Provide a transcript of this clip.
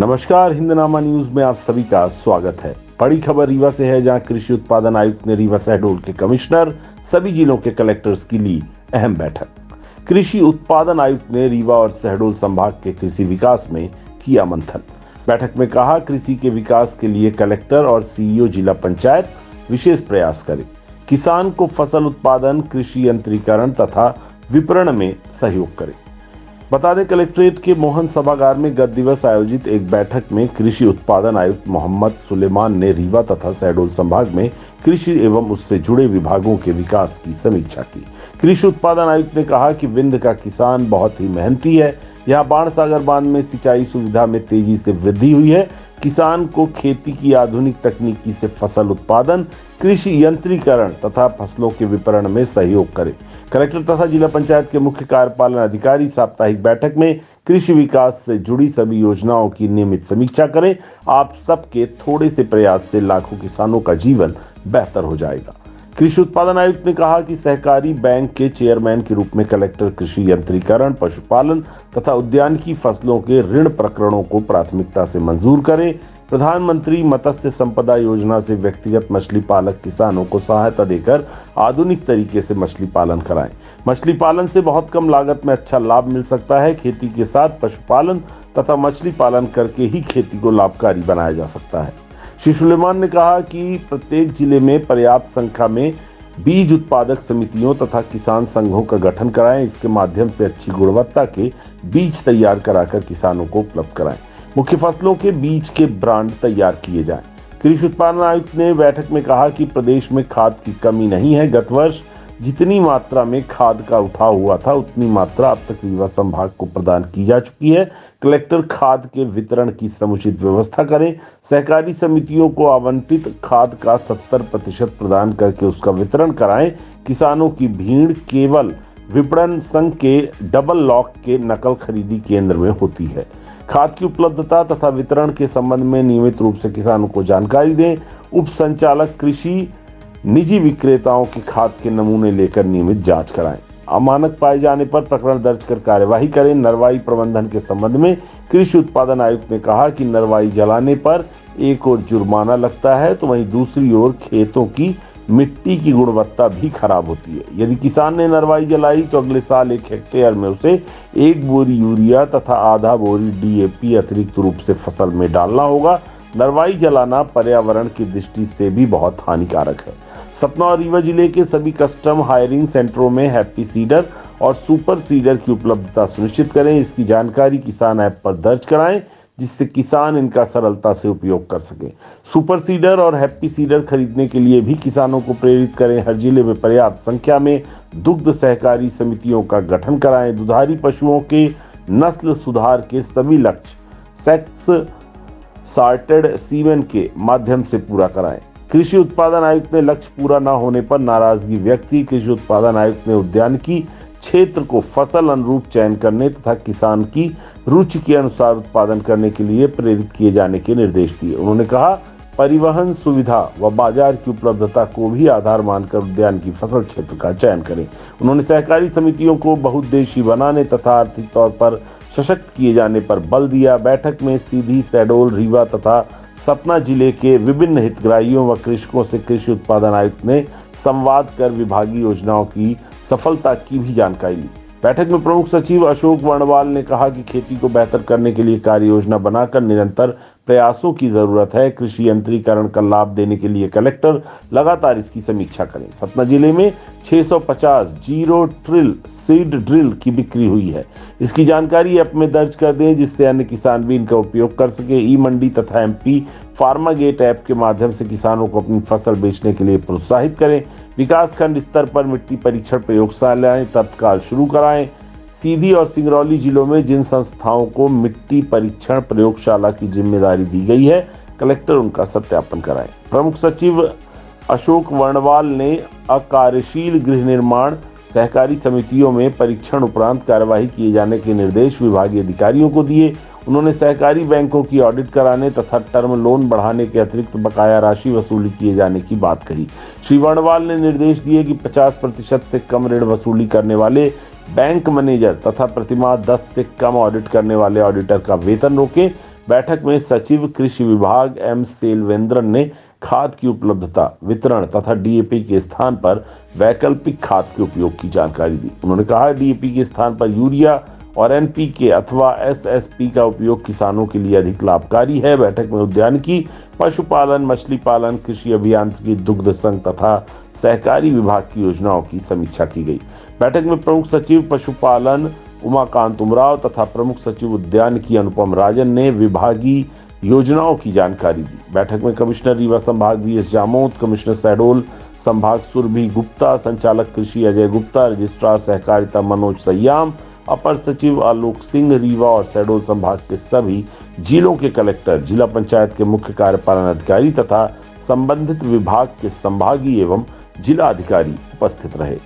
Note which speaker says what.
Speaker 1: नमस्कार, हिंदनामा न्यूज में आप सभी का स्वागत है। बड़ी खबर रीवा से है, जहां कृषि उत्पादन आयुक्त ने रीवा शहडोल के कमिश्नर, सभी जिलों के कलेक्टर्स की ली अहम बैठक। कृषि उत्पादन आयुक्त ने रीवा और शहडोल संभाग के कृषि विकास में किया मंथन। बैठक में कहा, कृषि के विकास के लिए कलेक्टर और सीईओ जिला पंचायत विशेष प्रयास करें। किसान को फसल उत्पादन, कृषि यंत्रीकरण तथा विपणन में सहयोग करें। बता दें, कलेक्ट्रेट के मोहन सभागार में गत दिवस आयोजित एक बैठक में कृषि उत्पादन आयुक्त मोहम्मद सुलेमान ने रीवा तथा शहडोल संभाग में कृषि एवं उससे जुड़े विभागों के विकास की समीक्षा की। कृषि उत्पादन आयुक्त ने कहा कि विंध्य का किसान बहुत ही मेहनती है। यहाँ बाणसागर बांध में सिंचाई सुविधा में तेजी से वृद्धि हुई है। किसान को खेती की आधुनिक तकनीकी से फसल उत्पादन, कृषि यंत्रीकरण तथा फसलों के विपणन में सहयोग करें। कलेक्टर तथा जिला पंचायत के मुख्य कार्यपालन अधिकारी साप्ताहिक बैठक में कृषि विकास से जुड़ी सभी योजनाओं की नियमित समीक्षा करें। आप सबके थोड़े से प्रयास से लाखों किसानों का जीवन बेहतर हो जाएगा। कृषि उत्पादन आयुक्त ने कहा कि सहकारी बैंक के चेयरमैन के रूप में कलेक्टर कृषि यंत्रीकरण, पशुपालन तथा उद्यानिकी फसलों के ऋण प्रकरणों को प्राथमिकता से मंजूर करें। प्रधानमंत्री मत्स्य संपदा योजना से व्यक्तिगत मछली पालक किसानों को सहायता देकर आधुनिक तरीके से मछली पालन कराएं। मछली पालन से बहुत कम लागत में अच्छा लाभ मिल सकता है। खेती के साथ पशुपालन तथा मछली पालन करके ही खेती को लाभकारी बनाया जा सकता है। श्री सुलेमान ने कहा कि प्रत्येक जिले में पर्याप्त संख्या में बीज उत्पादक समितियों तथा किसान संघों का गठन कराएं। इसके माध्यम से अच्छी गुणवत्ता के बीज तैयार कराकर किसानों को उपलब्ध कराएं। मुख्य फसलों के बीज के ब्रांड तैयार किए जाएं। कृषि उत्पादन आयुक्त ने बैठक में कहा कि प्रदेश में खाद की कमी नहीं है। गत वर्ष जितनी मात्रा में खाद का उठाव हुआ था, उतनी मात्रा अब तक रीवा संभाग को प्रदान की जा चुकी है। कलेक्टर खाद के वितरण की समुचित व्यवस्था करें। सहकारी समितियों को आवंटित खाद का 70% प्रदान करके उसका वितरण कराएं। किसानों की भीड़ केवल विपणन संघ के डबल लॉक के नकल खरीदी केंद्र में होती है। खाद की उपलब्धता तथा वितरण के संबंध में नियमित रूप से किसानों को जानकारी दें। उप संचालक कृषि निजी विक्रेताओं के खाद के नमूने लेकर नियमित जांच कराएं। अमानक पाए जाने पर प्रकरण दर्ज कर कार्यवाही करें। नरवाई प्रबंधन के संबंध में कृषि उत्पादन आयुक्त ने कहा कि नरवाई जलाने पर एक ओर जुर्माना लगता है, तो वहीं दूसरी ओर खेतों की मिट्टी की गुणवत्ता भी खराब होती है। यदि किसान ने नरवाई जलाई तो अगले साल 1 हेक्टेयर में उसे 1 बोरी यूरिया तथा आधा बोरी डीएपी अतिरिक्त रूप से फसल में डालना होगा। नरवाई जलाना पर्यावरण की दृष्टि से भी बहुत हानिकारक है। सतना और रीवा जिले के सभी कस्टम हायरिंग सेंटरों में हैप्पी सीडर और सुपर सीडर की उपलब्धता सुनिश्चित करें। इसकी जानकारी किसान ऐप पर दर्ज कराएं, जिससे किसान इनका सरलता से उपयोग कर सके। सुपर सीडर और हैप्पी सीडर खरीदने के लिए भी किसानों को प्रेरित करें। हर जिले में पर्याप्त संख्या में दुग्ध सहकारी समितियों का गठन कराएं। दुधारी पशुओं के नस्ल सुधार के सभी लक्ष्य सेक्स सॉर्टेड सीमेन के माध्यम से पूरा कराएं। कृषि उत्पादन आयुक्त ने लक्ष्य पूरा न होने पर नाराजगी व्यक्त की। कृषि उत्पादन आयुक्त ने उद्यानिकी क्षेत्र को फसल अनुरूप चयन करने तथा किसान की रुचि के अनुसार उत्पादन करने के लिए प्रेरित किए जाने के निर्देश दिए। उन्होंने कहा, परिवहन सुविधा व बाजार की उपलब्धता को भी आधार मानकर उद्यान की फसल क्षेत्र का चयन करें। उन्होंने सहकारी समितियों को बहुउद्देशीय बनाने तथा आर्थिक तौर पर सशक्त किए जाने पर बल दिया। बैठक में सीधी, शहडोल, रीवा तथा सतना जिले के विभिन्न हितग्राहियों व कृषकों से कृषि उत्पादन आयुक्त ने संवाद कर विभागीय योजनाओं की सफलता की भी जानकारी ली। बैठक में प्रमुख सचिव अशोक वर्णवाल ने कहा कि खेती को बेहतर करने के लिए कार्य योजना बनाकर निरंतर प्रयासों की जरूरत है। कृषि यंत्रीकरण का लाभ देने के लिए कलेक्टर लगातार इसकी समीक्षा करें। सतना जिले में 650 जीरो ट्रिल सीड ड्रिल की बिक्री हुई है। इसकी जानकारी ऐप में दर्ज कर दें, जिससे अन्य किसान भी इनका उपयोग कर सके। ई मंडी तथा एमपी फार्मा गेट ऐप के माध्यम से किसानों को अपनी फसल बेचने के लिए प्रोत्साहित करें। विकास खंड स्तर पर मिट्टी परीक्षण प्रयोगशालाएं तत्काल शुरू कराएं। सीधी और सिंगरौली जिलों में जिन संस्थाओं को मिट्टी परीक्षण प्रयोगशाला की जिम्मेदारी दी गई है, कलेक्टर उनका सत्यापन कराएं। प्रमुख सचिव अशोक वर्णवाल ने अकार्यशील गृह निर्माण सहकारी समितियों में परीक्षण उपरांत कार्यवाही किए जाने के निर्देश विभागीय अधिकारियों को दिए। उन्होंने सहकारी बैंकों की ऑडिट कराने तथा टर्म लोन बढ़ाने के अतिरिक्त बकाया राशि वसूली किए जाने की बात कही। श्री वर्णवाल ने निर्देश दिए कि 50% से कम ऋण वसूली करने वाले बैंक मैनेजर तथा प्रतिमाह 10 से कम ऑडिट करने वाले ऑडिटर का वेतन रोकें। बैठक में सचिव कृषि विभाग एम सेल्वेंद्रन ने खाद की उपलब्धता, वितरण तथा डीएपी के स्थान पर वैकल्पिक खाद के उपयोग की जानकारी दी। उन्होंने कहा, डीएपी के स्थान पर यूरिया और एनपीके अथवा एसएसपी का उपयोग किसानों के लिए अधिक लाभकारी है। बैठक में उद्यानिकी, पशुपालन, मछली पालन, कृषि अभियांत्रिकी, दुग्ध संघ तथा सहकारी विभाग की योजनाओं की समीक्षा की गई। बैठक में प्रमुख सचिव पशुपालन उमाकांत उमराव तथा प्रमुख सचिव उद्यानिकी अनुपम राजन ने विभागीय योजनाओं की जानकारी दी। बैठक में कमिश्नर रीवा संभाग वीएस जामोद, कमिश्नर शहडोल संभाग सुरभि गुप्ता, संचालक कृषि अजय गुप्ता, रजिस्ट्रार सहकारिता मनोज सयाम, अपर सचिव आलोक सिंह रीवा और शहडोल संभाग के सभी जिलों के कलेक्टर, जिला पंचायत के मुख्य कार्यपालन अधिकारी तथा संबंधित विभाग के संभागीय एवं जिला अधिकारी उपस्थित रहे।